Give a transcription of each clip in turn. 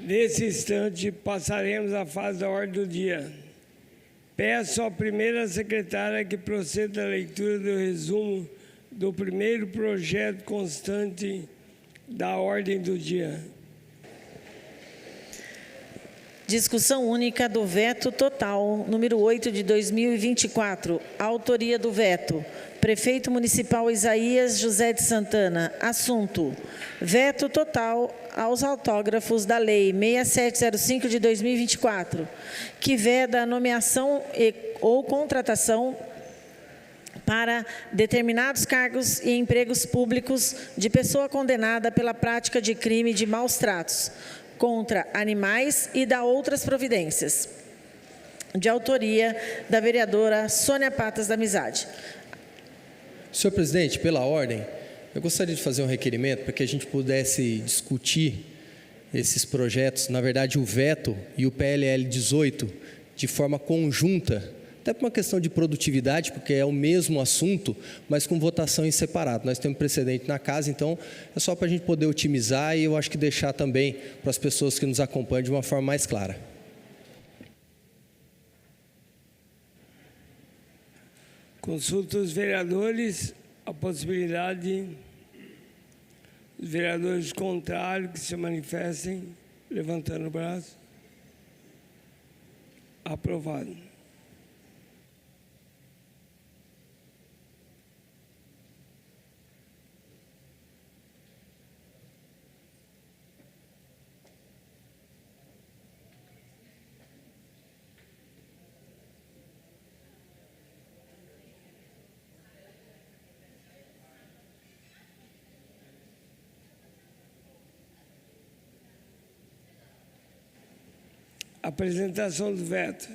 Nesse instante, passaremos à fase da ordem do dia. Peço à primeira secretária que proceda à leitura do resumo do primeiro projeto constante da ordem do dia. Discussão única do veto total, número 8 de 2024. Autoria do veto. Prefeito Municipal Isaías José de Santana. Assunto: veto total aos autógrafos da Lei 6705 de 2024, que veda a nomeação ou contratação para determinados cargos e empregos públicos de pessoa condenada pela prática de crime de maus tratos contra animais e da outras providências. De autoria da vereadora Sônia Patas da Amizade. Senhor presidente, pela ordem, eu gostaria de fazer um requerimento para que a gente pudesse discutir esses projetos, na verdade o veto e o PLL 18, de forma conjunta, até por uma questão de produtividade, porque é o mesmo assunto, mas com votação em separado. Nós temos precedente na casa, então é só para a gente poder otimizar e eu acho que deixar também para as pessoas que nos acompanham de uma forma mais clara. Consulto os vereadores a possibilidade dos vereadores contrários que se manifestem, levantando o braço. Aprovado. Apresentação do veto.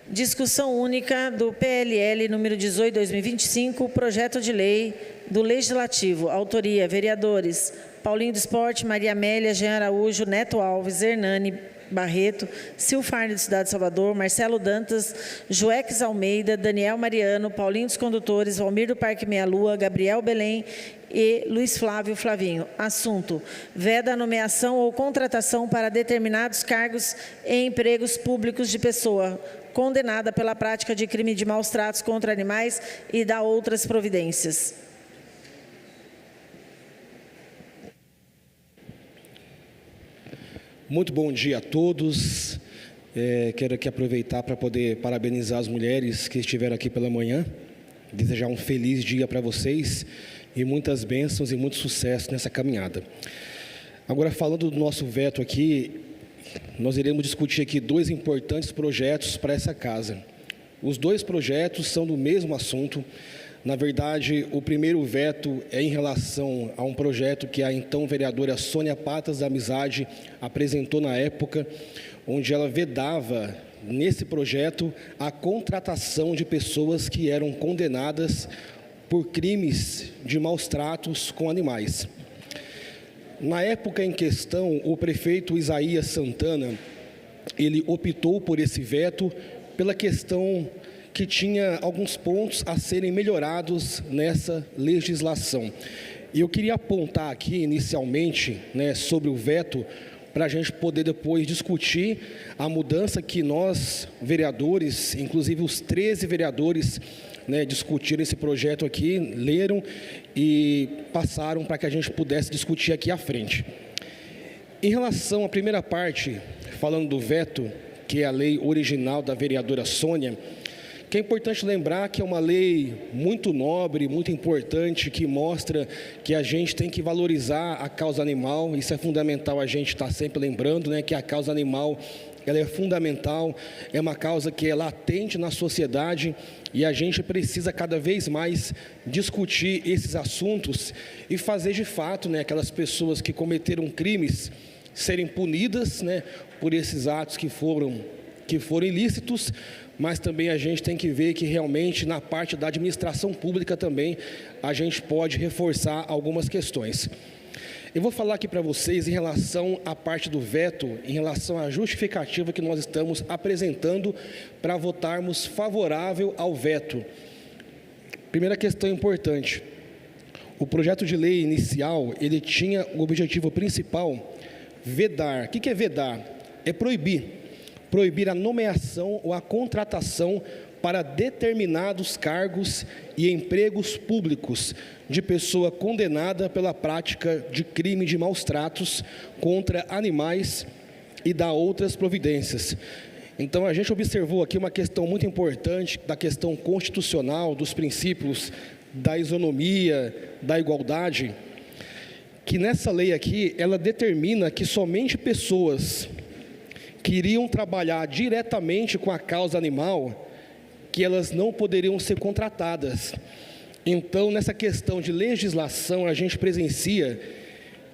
Discussão única do PLL número 18, 2025, projeto de lei do Legislativo. Autoria, vereadores Paulinho do Esporte, Maria Amélia, Jean Araújo, Neto Alves, Hernani Barreto, Silfarne do Cidade de Salvador, Marcelo Dantas, Joeques Almeida, Daniel Mariano, Paulinho dos Condutores, Valmir do Parque Meia Lua, Gabriel Belém e Luiz Flávio Flavinho. Assunto: veda a nomeação ou contratação para determinados cargos e empregos públicos de pessoa condenada pela prática de crime de maus tratos contra animais e da outras providências. Muito bom dia a todos. Quero aqui aproveitar para poder parabenizar as mulheres que estiveram aqui pela manhã, desejar um feliz dia para vocês e muitas bênçãos e muito sucesso nessa caminhada. Agora, falando do nosso veto aqui, nós iremos discutir aqui dois importantes projetos para essa casa. Os dois projetos são do mesmo assunto. Na verdade, o primeiro veto é em relação a um projeto que a então vereadora Sônia Patas da Amizade apresentou na época, onde ela vedava, nesse projeto, a contratação de pessoas que eram condenadas por crimes de maus tratos com animais. Na época em questão, o prefeito Isaías Santana, ele optou por esse veto pela questão que tinha alguns pontos a serem melhorados nessa legislação. E eu queria apontar aqui, inicialmente, sobre o veto, para a gente poder depois discutir a mudança que nós, vereadores, inclusive os 13 vereadores, discutiram esse projeto aqui, leram e passaram para que a gente pudesse discutir aqui à frente. Em relação à primeira parte, falando do veto, que é a lei original da vereadora Sônia, que é importante lembrar que é uma lei muito nobre, muito importante, que mostra que a gente tem que valorizar a causa animal. Isso é fundamental a gente estar sempre lembrando, que a causa animal ela é fundamental, é uma causa que é latente na sociedade e a gente precisa cada vez mais discutir esses assuntos e fazer de fato aquelas pessoas que cometeram crimes serem punidas por esses atos que foram ilícitos, mas também a gente tem que ver que realmente na parte da administração pública também a gente pode reforçar algumas questões. Eu vou falar aqui para vocês em relação à parte do veto, em relação à justificativa que nós estamos apresentando para votarmos favorável ao veto. Primeira questão importante, o projeto de lei inicial, ele tinha o objetivo principal vedar. O que é vedar? É proibir. Proibir a nomeação ou a contratação para determinados cargos e empregos públicos de pessoa condenada pela prática de crime de maus tratos contra animais e dar outras providências. Então, a gente observou aqui uma questão muito importante da questão constitucional, dos princípios da isonomia, da igualdade, que nessa lei aqui, ela determina que somente pessoas que iriam trabalhar diretamente com a causa animal, que elas não poderiam ser contratadas. Então, nessa questão de legislação, a gente presencia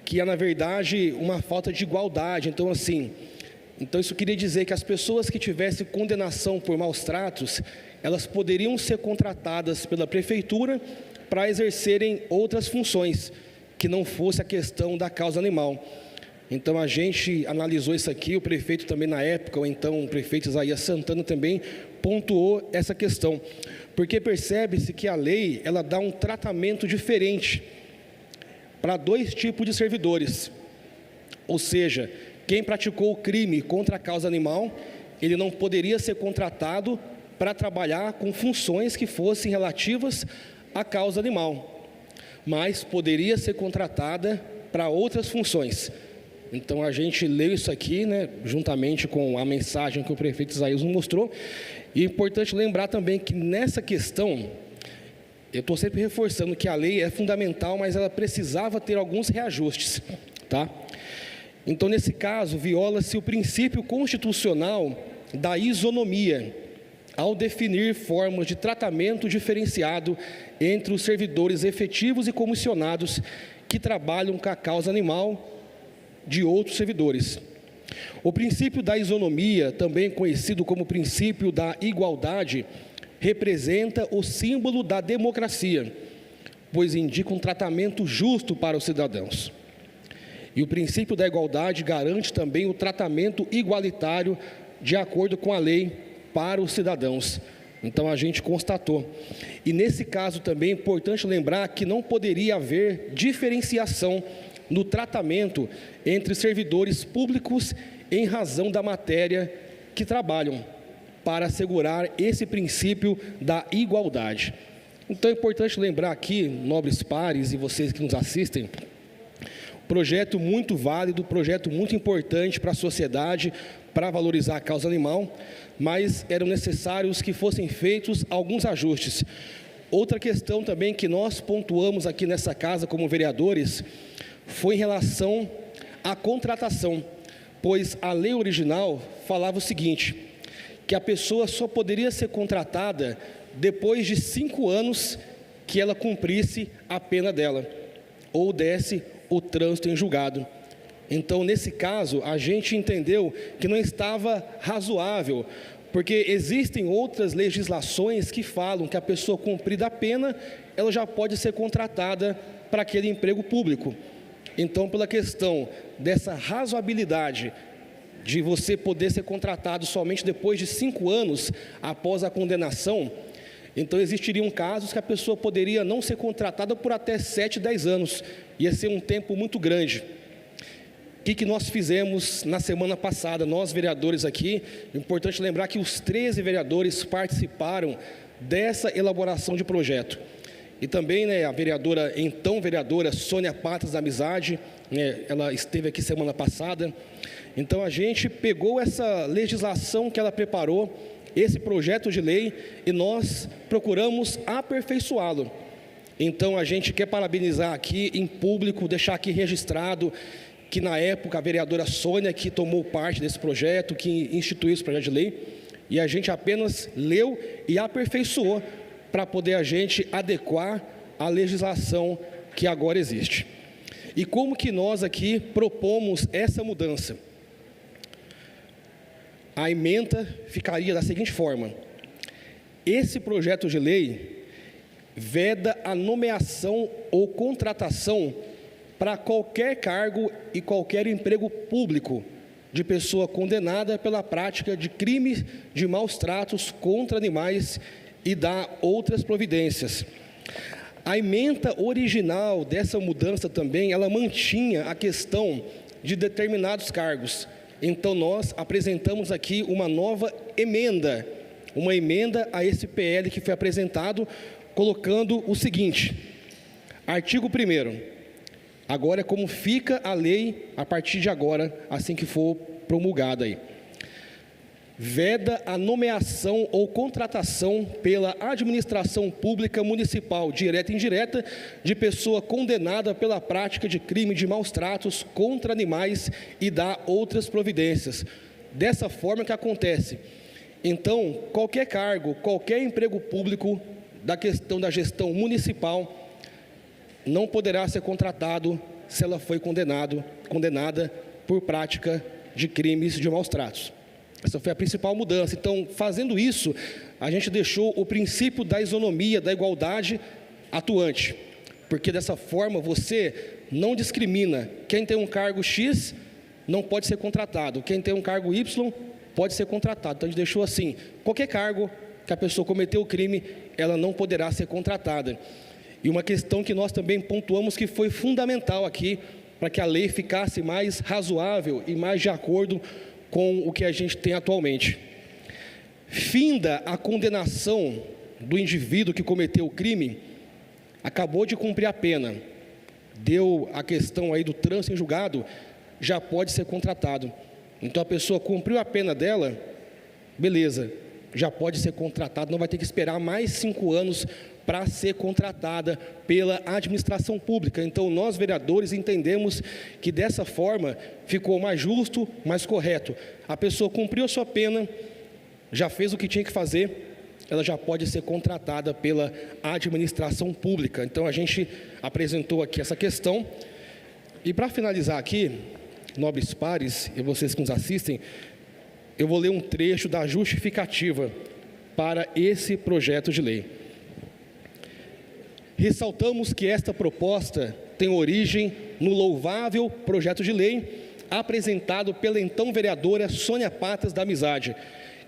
que é, na verdade, uma falta de igualdade. Então, assim, isso queria dizer que as pessoas que tivessem condenação por maus tratos, elas poderiam ser contratadas pela prefeitura para exercerem outras funções, que não fosse a questão da causa animal. Então, a gente analisou isso aqui, o prefeito também na época, ou então o prefeito Isaías Santana também pontuou essa questão, porque percebe-se que a lei, ela dá um tratamento diferente para dois tipos de servidores, ou seja, quem praticou o crime contra a causa animal, ele não poderia ser contratado para trabalhar com funções que fossem relativas à causa animal, mas poderia ser contratada para outras funções. Então, a gente leu isso aqui, juntamente com a mensagem que o prefeito Isaías nos mostrou. E é importante lembrar também que nessa questão, eu estou sempre reforçando que a lei é fundamental, mas ela precisava ter alguns reajustes, tá? Então, nesse caso, viola-se o princípio constitucional da isonomia, ao definir formas de tratamento diferenciado entre os servidores efetivos e comissionados que trabalham com a causa animal de outros servidores. O princípio da isonomia, também conhecido como princípio da igualdade, representa o símbolo da democracia, pois indica um tratamento justo para os cidadãos. E o princípio da igualdade garante também o tratamento igualitário de acordo com a lei para os cidadãos. Então, a gente constatou. E nesse caso também é importante lembrar que não poderia haver diferenciação no tratamento entre servidores públicos em razão da matéria que trabalham, para assegurar esse princípio da igualdade. Então, é importante lembrar aqui, nobres pares e vocês que nos assistem, projeto muito válido, projeto muito importante para a sociedade, para valorizar a causa animal, mas eram necessários que fossem feitos alguns ajustes. Outra questão também que nós pontuamos aqui nessa casa como vereadores foi em relação à contratação, pois a lei original falava o seguinte, que a pessoa só poderia ser contratada depois de 5 anos que ela cumprisse a pena dela, ou desse o trânsito em julgado. Então, nesse caso, a gente entendeu que não estava razoável, porque existem outras legislações que falam que a pessoa cumprida a pena, ela já pode ser contratada para aquele emprego público. Então, pela questão dessa razoabilidade de você poder ser contratado somente depois de 5 anos após a condenação, então existiriam casos que a pessoa poderia não ser contratada por até 7, 10 anos. Ia ser um tempo muito grande. O que nós fizemos na semana passada? Nós, vereadores aqui, é importante lembrar que os 13 vereadores participaram dessa elaboração de projeto. E também, a vereadora, então vereadora Sônia Patas da Amizade, ela esteve aqui semana passada. Então, a gente pegou essa legislação que ela preparou, esse projeto de lei, e nós procuramos aperfeiçoá-lo. Então, a gente quer parabenizar aqui em público, deixar aqui registrado, que na época a vereadora Sônia, que tomou parte desse projeto, que instituiu esse projeto de lei, e a gente apenas leu e aperfeiçoou, para poder a gente adequar a legislação que agora existe. E como que nós aqui propomos essa mudança? A ementa ficaria da seguinte forma: esse projeto de lei veda a nomeação ou contratação para qualquer cargo e qualquer emprego público de pessoa condenada pela prática de crimes de maus tratos contra animais e dá outras providências. A ementa original dessa mudança também, ela mantinha a questão de determinados cargos. Então, nós apresentamos aqui uma nova emenda, a esse PL que foi apresentado, colocando o seguinte: artigo 1º, agora é como fica a lei a partir de agora, assim que for promulgada aí. Veda a nomeação ou contratação pela administração pública municipal, direta e indireta, de pessoa condenada pela prática de crime de maus tratos contra animais e dá outras providências. Dessa forma que acontece. Então, qualquer cargo, qualquer emprego público da questão da gestão municipal não poderá ser contratado se ela foi condenada por prática de crimes de maus tratos. Essa foi a principal mudança. Então, fazendo isso, a gente deixou o princípio da isonomia, da igualdade atuante. Porque dessa forma você não discrimina. Quem tem um cargo X não pode ser contratado. Quem tem um cargo Y pode ser contratado. Então, a gente deixou assim: qualquer cargo que a pessoa cometeu o crime, ela não poderá ser contratada. E uma questão que nós também pontuamos que foi fundamental aqui, para que a lei ficasse mais razoável e mais de acordo com o que a gente tem atualmente. Finda a condenação do indivíduo que cometeu o crime, acabou de cumprir a pena, deu a questão aí do trânsito em julgado, já pode ser contratado. Então, a pessoa cumpriu a pena dela, beleza, já pode ser contratado, não vai ter que esperar mais 5 anos para ser contratada pela administração pública. Então, nós, vereadores, entendemos que dessa forma ficou mais justo, mais correto. A pessoa cumpriu a sua pena, já fez o que tinha que fazer, ela já pode ser contratada pela administração pública. Então, a gente apresentou aqui essa questão. E para finalizar aqui, nobres pares e vocês que nos assistem, eu vou ler um trecho da justificativa para esse projeto de lei. Ressaltamos que esta proposta tem origem no louvável projeto de lei apresentado pela então vereadora Sônia Patas da Amizade,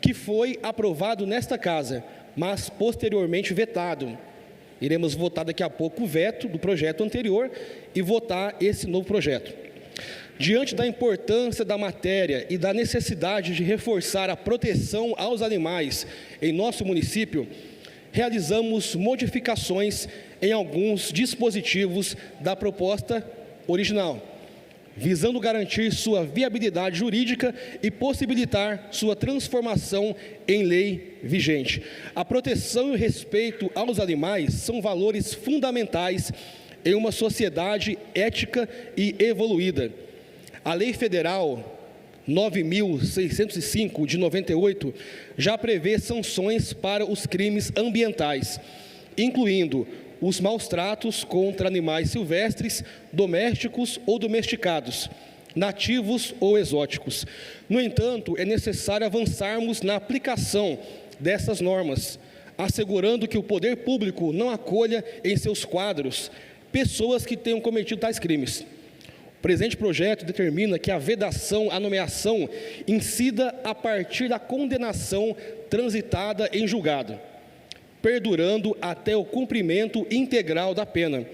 que foi aprovado nesta casa, mas posteriormente vetado. Iremos votar daqui a pouco o veto do projeto anterior e votar esse novo projeto. Diante da importância da matéria e da necessidade de reforçar a proteção aos animais em nosso município, realizamos modificações em alguns dispositivos da proposta original, visando garantir sua viabilidade jurídica e possibilitar sua transformação em lei vigente. A proteção e o respeito aos animais são valores fundamentais em uma sociedade ética e evoluída. A Lei Federal 9.605, de 98, já prevê sanções para os crimes ambientais, incluindo os maus tratos contra animais silvestres, domésticos ou domesticados, nativos ou exóticos. No entanto, é necessário avançarmos na aplicação dessas normas, assegurando que o poder público não acolha em seus quadros pessoas que tenham cometido tais crimes. O presente projeto determina que a vedação à nomeação incida a partir da condenação transitada em julgado, perdurando até o cumprimento integral da pena.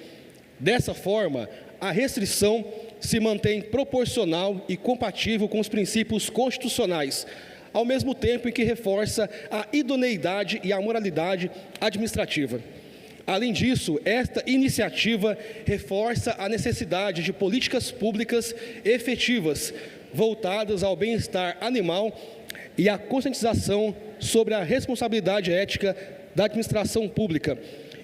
Dessa forma, a restrição se mantém proporcional e compatível com os princípios constitucionais, ao mesmo tempo em que reforça a idoneidade e a moralidade administrativa. Além disso, esta iniciativa reforça a necessidade de políticas públicas efetivas voltadas ao bem-estar animal e à conscientização sobre a responsabilidade ética da administração pública.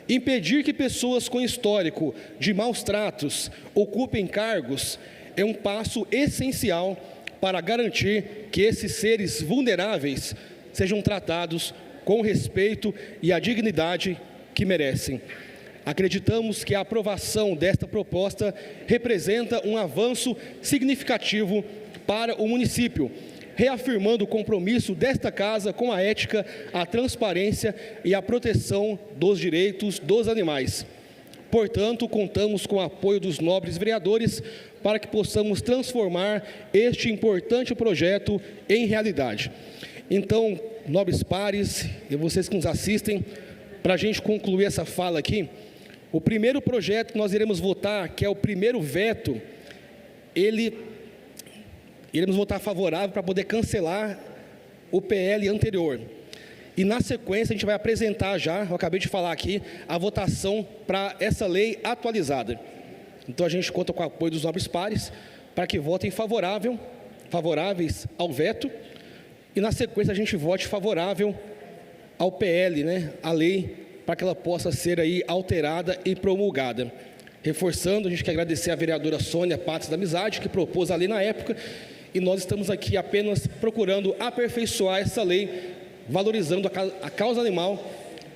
Impedir que pessoas com histórico de maus tratos ocupem cargos é um passo essencial para garantir que esses seres vulneráveis sejam tratados com o respeito e a dignidade que merecem. Acreditamos que a aprovação desta proposta representa um avanço significativo para o município, reafirmando o compromisso desta casa com a ética, a transparência e a proteção dos direitos dos animais. Portanto, contamos com o apoio dos nobres vereadores para que possamos transformar este importante projeto em realidade. Então, nobres pares e vocês que nos assistem, para a gente concluir essa fala aqui, o primeiro projeto que nós iremos votar, que é o primeiro veto, ele iremos votar favorável para poder cancelar o PL anterior. E, na sequência, a gente vai apresentar já, eu acabei de falar aqui, a votação para essa lei atualizada. Então, a gente conta com o apoio dos nobres pares para que votem favoráveis ao veto, e, na sequência, a gente vote favorável ao PL, a lei, para que ela possa ser aí alterada e promulgada. Reforçando, a gente quer agradecer à vereadora Sônia Patas da Amizade, que propôs a lei na época, e nós estamos aqui apenas procurando aperfeiçoar essa lei, valorizando a causa animal,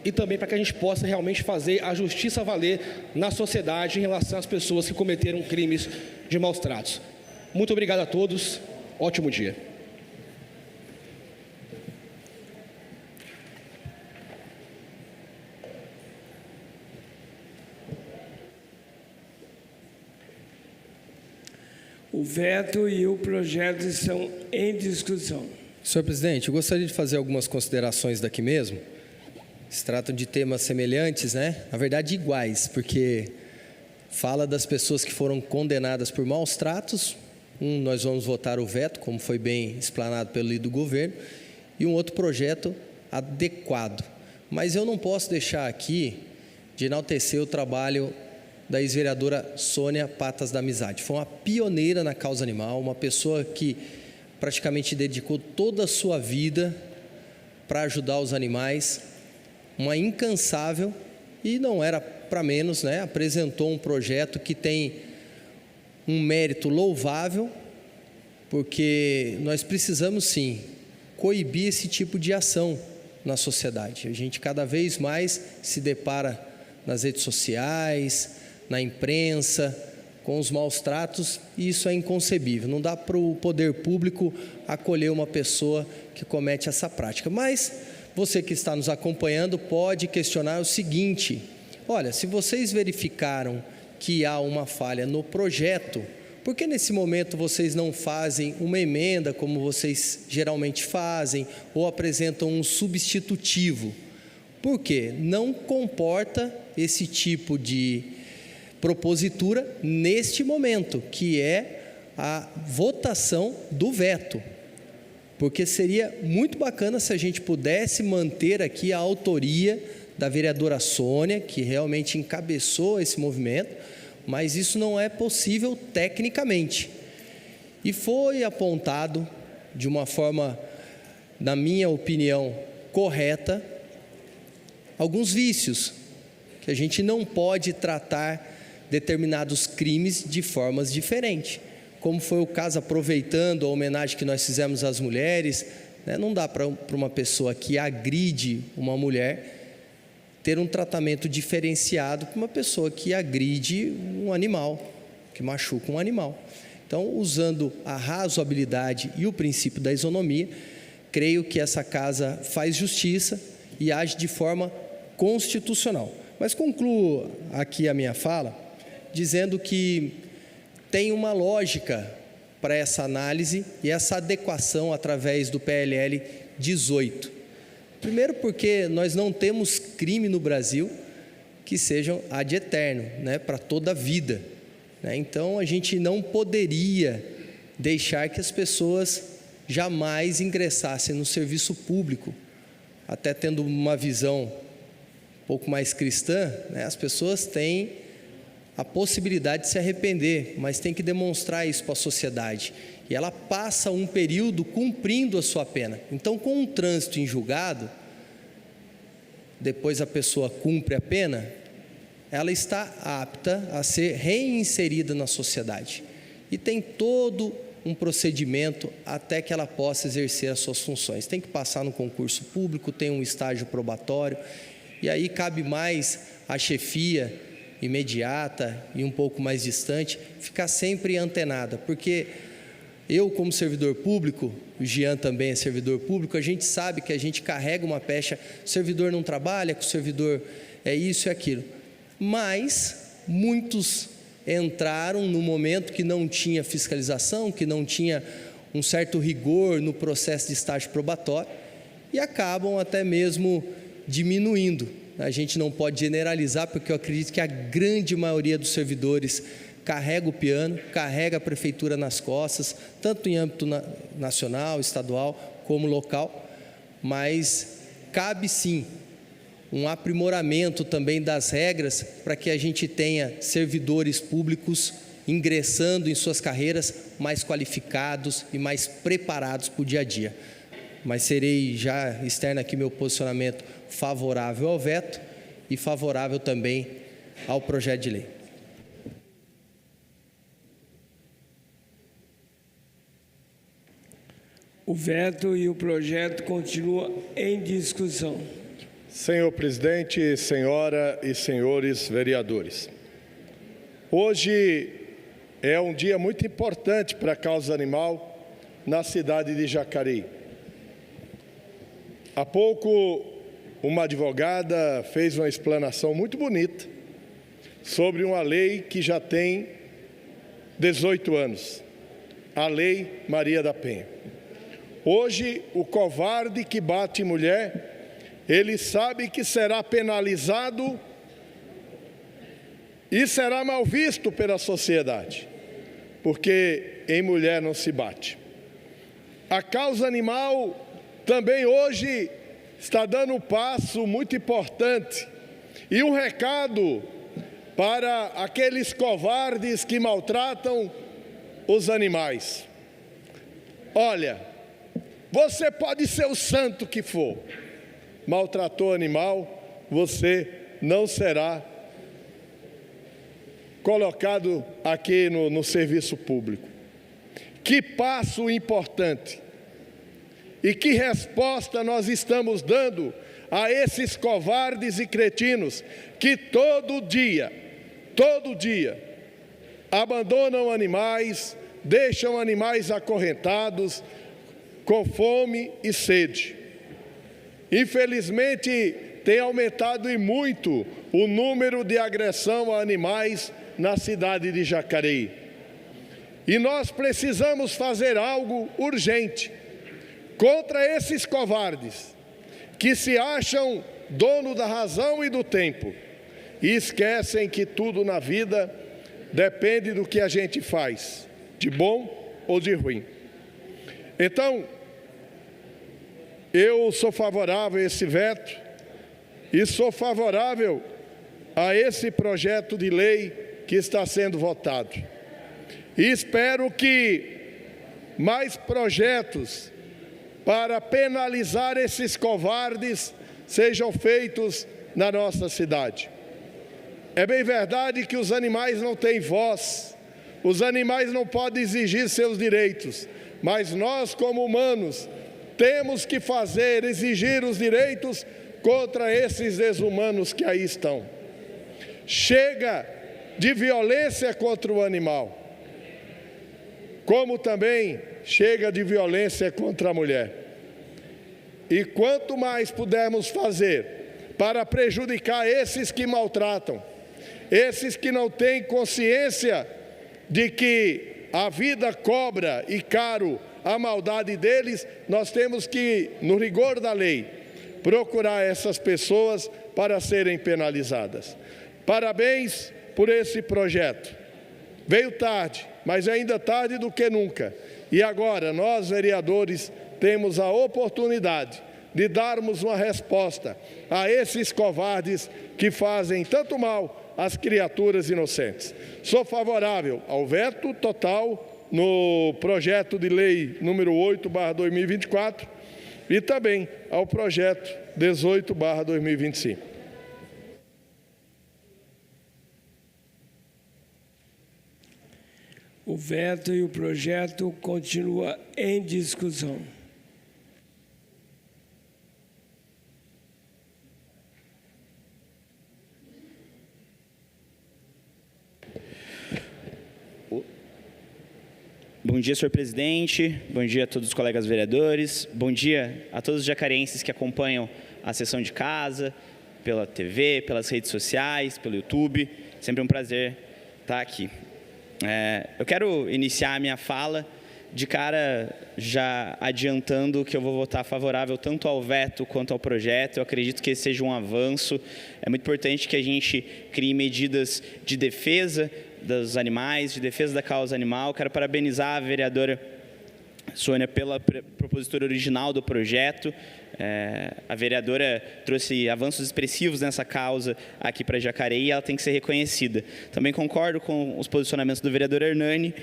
e também para que a gente possa realmente fazer a justiça valer na sociedade em relação às pessoas que cometeram crimes de maus tratos. Muito obrigado a todos, ótimo dia. O veto e o projeto estão em discussão. Senhor presidente, eu gostaria de fazer algumas considerações daqui mesmo. Se tratam de temas semelhantes, na verdade iguais, porque fala das pessoas que foram condenadas por maus tratos. Nós vamos votar o veto, como foi bem explanado pelo líder do governo, e um outro projeto adequado. Mas eu não posso deixar aqui de enaltecer o trabalho da ex-vereadora Sônia Patas da Amizade. Foi uma pioneira na causa animal, uma pessoa que praticamente dedicou toda a sua vida para ajudar os animais, uma incansável, e não era para menos, apresentou um projeto que tem um mérito louvável, porque nós precisamos sim coibir esse tipo de ação na sociedade. A gente cada vez mais se depara nas redes sociais, na imprensa, com os maus tratos, e isso é inconcebível. Não dá para o poder público acolher uma pessoa que comete essa prática. Mas você que está nos acompanhando pode questionar o seguinte: olha, se vocês verificaram que há uma falha no projeto, por que nesse momento vocês não fazem uma emenda como vocês geralmente fazem, ou apresentam um substitutivo? Por quê? Não comporta esse tipo de propositura neste momento, que é a votação do veto, porque seria muito bacana se a gente pudesse manter aqui a autoria da vereadora Sônia, que realmente encabeçou esse movimento, mas isso não é possível tecnicamente. E foi apontado de uma forma, na minha opinião, correta, alguns vícios, que a gente não pode tratar determinados crimes de formas diferentes, como foi o caso, aproveitando a homenagem que nós fizemos às mulheres, não dá para uma pessoa que agride uma mulher ter um tratamento diferenciado para uma pessoa que agride um animal, que machuca um animal. Então, usando a razoabilidade e o princípio da isonomia, creio que essa casa faz justiça e age de forma constitucional. Mas concluo aqui a minha fala dizendo que tem uma lógica para essa análise e essa adequação através do PLL 18. Primeiro porque nós não temos crime no Brasil que sejam ad eterno, para toda a vida. Então, a gente não poderia deixar que as pessoas jamais ingressassem no serviço público. Até tendo uma visão um pouco mais cristã, as pessoas têm a possibilidade de se arrepender, mas tem que demonstrar isso para a sociedade. E ela passa um período cumprindo a sua pena. Então, com um trânsito em julgado, depois a pessoa cumpre a pena, ela está apta a ser reinserida na sociedade. E tem todo um procedimento até que ela possa exercer as suas funções. Tem que passar no concurso público, tem um estágio probatório, e aí cabe mais à chefia imediata e um pouco mais distante ficar sempre antenada, porque eu, como servidor público, o Jean também é servidor público, a gente sabe que a gente carrega uma pecha, o servidor não trabalha, que o servidor é isso e aquilo, mas muitos entraram no momento que não tinha fiscalização, que não tinha um certo rigor no processo de estágio probatório, e acabam até mesmo diminuindo. A gente não pode generalizar, porque eu acredito que a grande maioria dos servidores carrega o piano, carrega a prefeitura nas costas, tanto em âmbito nacional, estadual, como local, mas cabe sim um aprimoramento também das regras para que a gente tenha servidores públicos ingressando em suas carreiras mais qualificados e mais preparados para o dia a dia. Mas serei já externo aqui meu posicionamento favorável ao veto e favorável também ao projeto de lei. O veto e o projeto continuam em discussão. Senhor presidente, senhora e senhores vereadores, hoje é um dia muito importante para a causa animal na cidade de Jacareí. Há pouco, uma advogada fez uma explanação muito bonita sobre uma lei que já tem 18 anos, a Lei Maria da Penha. Hoje, o covarde que bate mulher, ele sabe que será penalizado e será mal visto pela sociedade, porque em mulher não se bate. A causa animal também hoje está dando um passo muito importante e um recado para aqueles covardes que maltratam os animais. Olha, você pode ser o santo que for, maltratou animal, você não será colocado aqui no serviço público. Que passo importante! E que resposta nós estamos dando a esses covardes e cretinos que todo dia, abandonam animais, deixam animais acorrentados, com fome e sede. Infelizmente, tem aumentado e muito o número de agressão a animais na cidade de Jacareí. E nós precisamos fazer algo urgente contra esses covardes que se acham dono da razão e do tempo e esquecem que tudo na vida depende do que a gente faz, de bom ou de ruim. Então, eu sou favorável a esse veto e sou favorável a esse projeto de lei que está sendo votado. E espero que mais projetos para penalizar esses covardes sejam feitos na nossa cidade. É bem verdade que os animais não têm voz, os animais não podem exigir seus direitos, mas nós, como humanos, temos que exigir os direitos contra esses desumanos que aí estão. Chega de violência contra o animal, como também chega de violência contra a mulher. E quanto mais pudermos fazer para prejudicar esses que maltratam, esses que não têm consciência de que a vida cobra e caro a maldade deles, nós temos que, no rigor da lei, procurar essas pessoas para serem penalizadas. Parabéns por esse projeto. Veio tarde, mas ainda tarde do que nunca. E agora, nós, vereadores, temos a oportunidade de darmos uma resposta a esses covardes que fazem tanto mal às criaturas inocentes. Sou favorável ao veto total no projeto de lei número 8/2024 e também ao projeto 18/2025. O veto e o projeto continuam em discussão. Bom dia, senhor presidente. Bom dia a todos os colegas vereadores. Bom dia a todos os jacareenses que acompanham a sessão de casa, pela TV, pelas redes sociais, pelo YouTube. Sempre um prazer estar aqui. Eu quero iniciar a minha fala de cara já adiantando que eu vou votar favorável tanto ao veto quanto ao projeto. Eu acredito que esse seja um avanço. É muito importante que a gente crie medidas de defesa dos animais, de defesa da causa animal. Quero parabenizar a vereadora Sônia pela propositura original do projeto. A vereadora trouxe avanços expressivos nessa causa aqui para Jacareí e ela tem que ser reconhecida. Também concordo com os posicionamentos do vereador Hernani,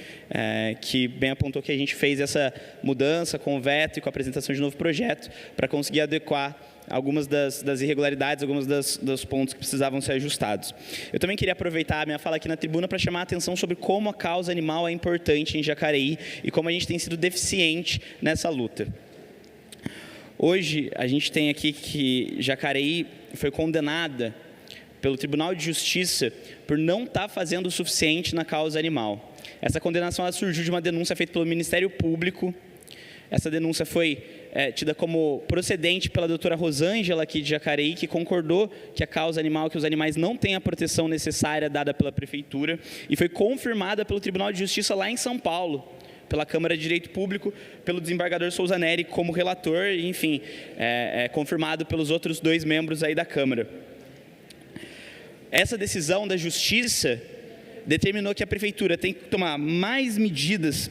que bem apontou que a gente fez essa mudança com o veto e com a apresentação de novo projeto para conseguir adequar algumas das irregularidades, alguns dos pontos que precisavam ser ajustados. Eu também queria aproveitar a minha fala aqui na tribuna para chamar a atenção sobre como a causa animal é importante em Jacareí e como a gente tem sido deficiente nessa luta. Hoje, a gente tem aqui que Jacareí foi condenada pelo Tribunal de Justiça por não estar fazendo o suficiente na causa animal. Essa condenação ela surgiu de uma denúncia feita pelo Ministério Público. Essa denúncia foi tida como procedente pela doutora Rosângela aqui de Jacareí, que concordou que a causa animal, que os animais não têm a proteção necessária dada pela Prefeitura, e foi confirmada pelo Tribunal de Justiça lá em São Paulo, pela Câmara de Direito Público, pelo desembargador Souza Neri como relator, e, enfim, confirmado pelos outros 2 membros aí da Câmara. Essa decisão da Justiça determinou que a Prefeitura tem que tomar mais medidas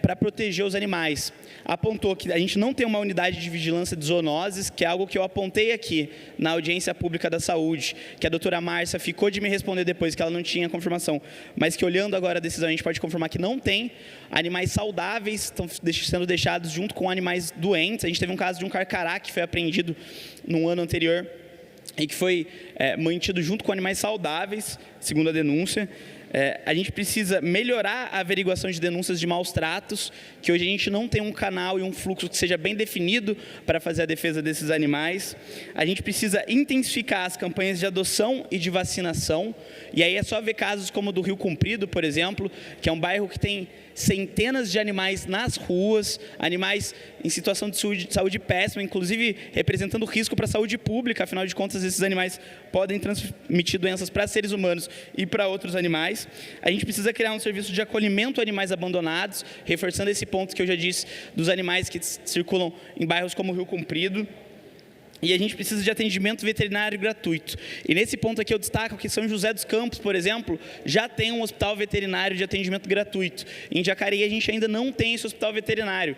para proteger os animais. Apontou que a gente não tem uma unidade de vigilância de zoonoses, que é algo que eu apontei aqui na audiência pública da saúde, que a doutora Márcia ficou de me responder depois, que ela não tinha confirmação, mas que olhando agora a decisão a gente pode confirmar que não tem. Animais saudáveis estão sendo deixados junto com animais doentes. A gente teve um caso de um carcará que foi apreendido no ano anterior e que foi mantido junto com animais saudáveis, segundo a denúncia. A gente precisa melhorar a averiguação de denúncias de maus tratos, que hoje a gente não tem um canal e um fluxo que seja bem definido para fazer a defesa desses animais. A gente precisa intensificar as campanhas de adoção e de vacinação, e aí é só ver casos como o do Rio Comprido, por exemplo, que é um bairro que tem centenas de animais nas ruas, animais em situação de saúde péssima, inclusive representando risco para a saúde pública. Afinal de contas, esses animais podem transmitir doenças para seres humanos e para outros animais. A gente precisa criar um serviço de acolhimento a animais abandonados, reforçando esse ponto que eu já disse dos animais que circulam em bairros como o Rio Comprido. E a gente precisa de atendimento veterinário gratuito. E nesse ponto aqui eu destaco que São José dos Campos, por exemplo, já tem um hospital veterinário de atendimento gratuito. Em Jacareí a gente ainda não tem esse hospital veterinário.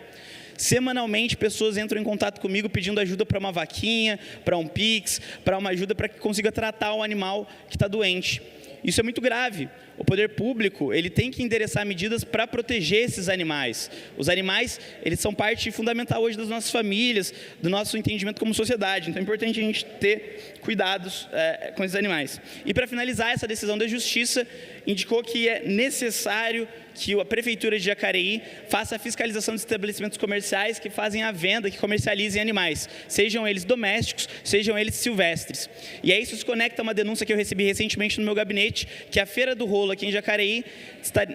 Semanalmente, pessoas entram em contato comigo pedindo ajuda para uma vaquinha, para um Pix, para uma ajuda para que consiga tratar o animal que está doente. Isso é muito grave. O poder público ele tem que endereçar medidas para proteger esses animais. Os animais eles são parte fundamental hoje das nossas famílias, do nosso entendimento como sociedade. Então é importante a gente ter cuidados com esses animais. E para finalizar, essa decisão da Justiça indicou que é necessário que a Prefeitura de Jacareí faça a fiscalização de estabelecimentos comerciais que fazem a venda, que comercializem animais, sejam eles domésticos, sejam eles silvestres. E aí isso se conecta a uma denúncia que eu recebi recentemente no meu gabinete, que a Feira do Rolo aqui em Jacareí,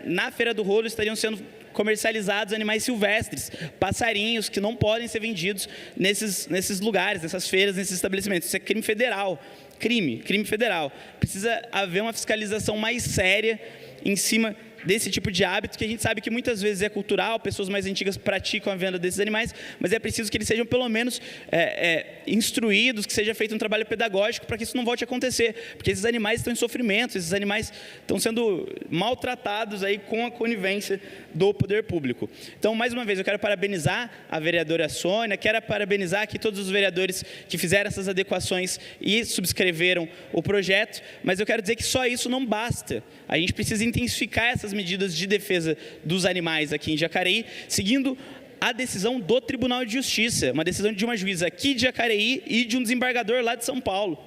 na Feira do Rolo estariam sendo comercializados animais silvestres, passarinhos que não podem ser vendidos nesses lugares, nessas feiras, nesses estabelecimentos. Isso é crime federal, crime federal. Precisa haver uma fiscalização mais séria em cima desse tipo de hábito, que a gente sabe que muitas vezes é cultural, pessoas mais antigas praticam a venda desses animais, mas é preciso que eles sejam pelo menos instruídos, que seja feito um trabalho pedagógico para que isso não volte a acontecer, porque esses animais estão em sofrimento, esses animais estão sendo maltratados aí com a conivência do poder público. Então, mais uma vez, eu quero parabenizar a vereadora Sônia, quero parabenizar aqui todos os vereadores que fizeram essas adequações e subscreveram o projeto, mas eu quero dizer que só isso não basta. A gente precisa intensificar essas medidas de defesa dos animais aqui em Jacareí, seguindo a decisão do Tribunal de Justiça, uma decisão de uma juíza aqui de Jacareí e de um desembargador lá de São Paulo.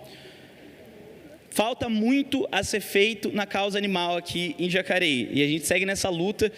Falta muito a ser feito na causa animal aqui em Jacareí, e a gente segue nessa luta,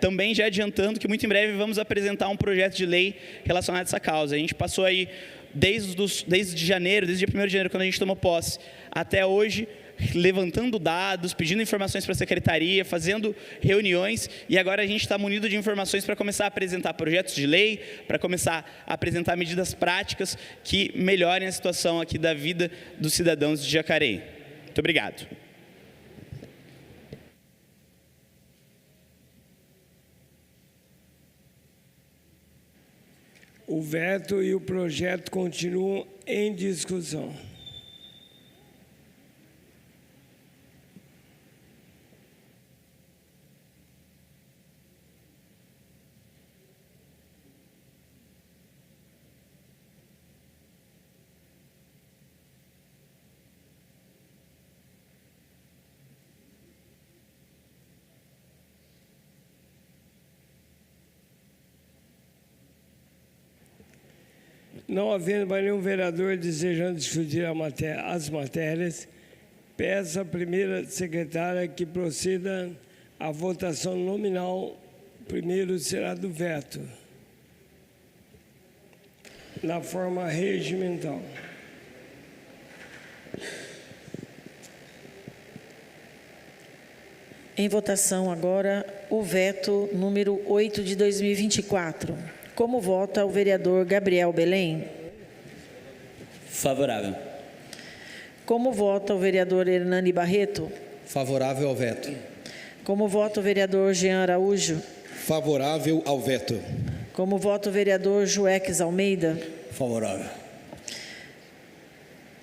também já adiantando que muito em breve vamos apresentar um projeto de lei relacionado a essa causa. A gente passou aí, desde janeiro, desde dia 1º de janeiro, quando a gente tomou posse, até hoje, levantando dados, pedindo informações para a secretaria, fazendo reuniões, e agora a gente está munido de informações para começar a apresentar projetos de lei, para começar a apresentar medidas práticas que melhorem a situação aqui da vida dos cidadãos de Jacareí. Muito obrigado. O veto e o projeto continuam em discussão. Não havendo mais nenhum vereador desejando discutir as matérias, peço à primeira secretária que proceda à votação nominal. Primeiro será do veto, na forma regimental. Em votação agora o veto número 8 de 2024. Como vota o vereador Gabriel Belém? Favorável. Como vota o vereador Hernani Barreto? Favorável ao veto. Como vota o vereador Jean Araújo? Favorável ao veto. Como vota o vereador Joeques Almeida? Favorável.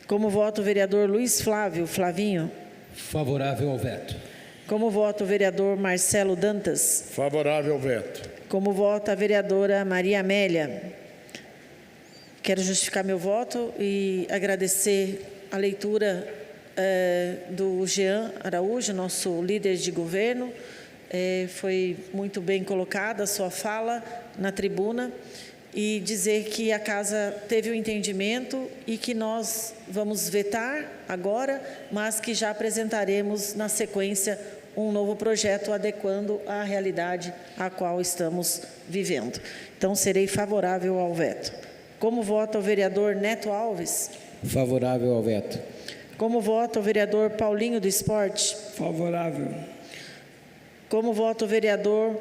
Como vota o vereador Luiz Flávio Flavinho? Favorável ao veto. Como vota o vereador Marcelo Dantas? Favorável ao veto. Como vota a vereadora Maria Amélia? Quero justificar meu voto e agradecer a leitura do Jean Araújo, nosso líder de governo. Foi muito bem colocada a sua fala na tribuna e dizer que a casa teve o entendimento e que nós vamos vetar agora, mas que já apresentaremos na sequência um novo projeto adequando à realidade a qual estamos vivendo. Então, serei favorável ao veto. Como vota o vereador Neto Alves? Favorável ao veto. Como vota o vereador Paulinho do Esporte? Favorável. Como vota o vereador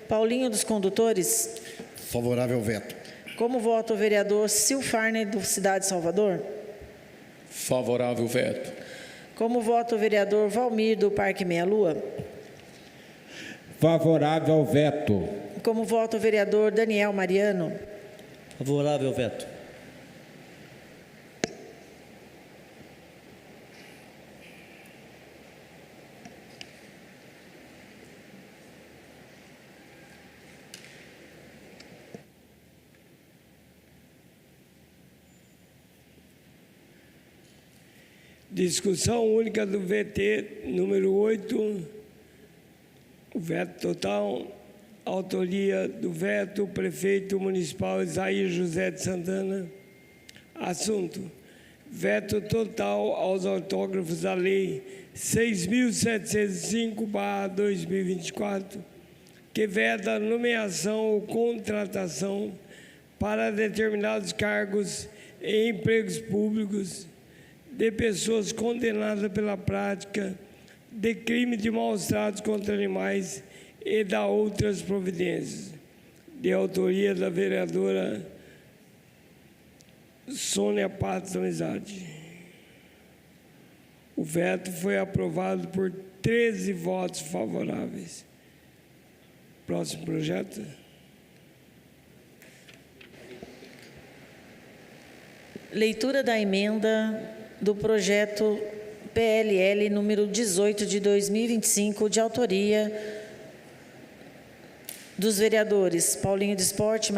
Paulinho dos Condutores? Favorável ao veto. Como vota o vereador Silfarne do Cidade de Salvador? Favorável ao veto. Como vota o vereador Valmir do Parque Meia Lua? Favorável ao veto. Como vota o vereador Daniel Mariano? Favorável ao veto. Discussão única do VT número 8, o veto total, autoria do veto, prefeito municipal Isaías José de Santana. Assunto: veto total aos autógrafos da Lei 6.705/2024, que veda a nomeação ou contratação para determinados cargos e empregos públicos de pessoas condenadas pela prática de crime de maus tratos contra animais e da outras providências, de autoria da vereadora Sônia Patos Amizade. O veto foi aprovado por 13 votos favoráveis. Próximo projeto. Leitura da emenda do projeto PLL número 18 de 2025, de autoria dos vereadores Paulinho do Esporte,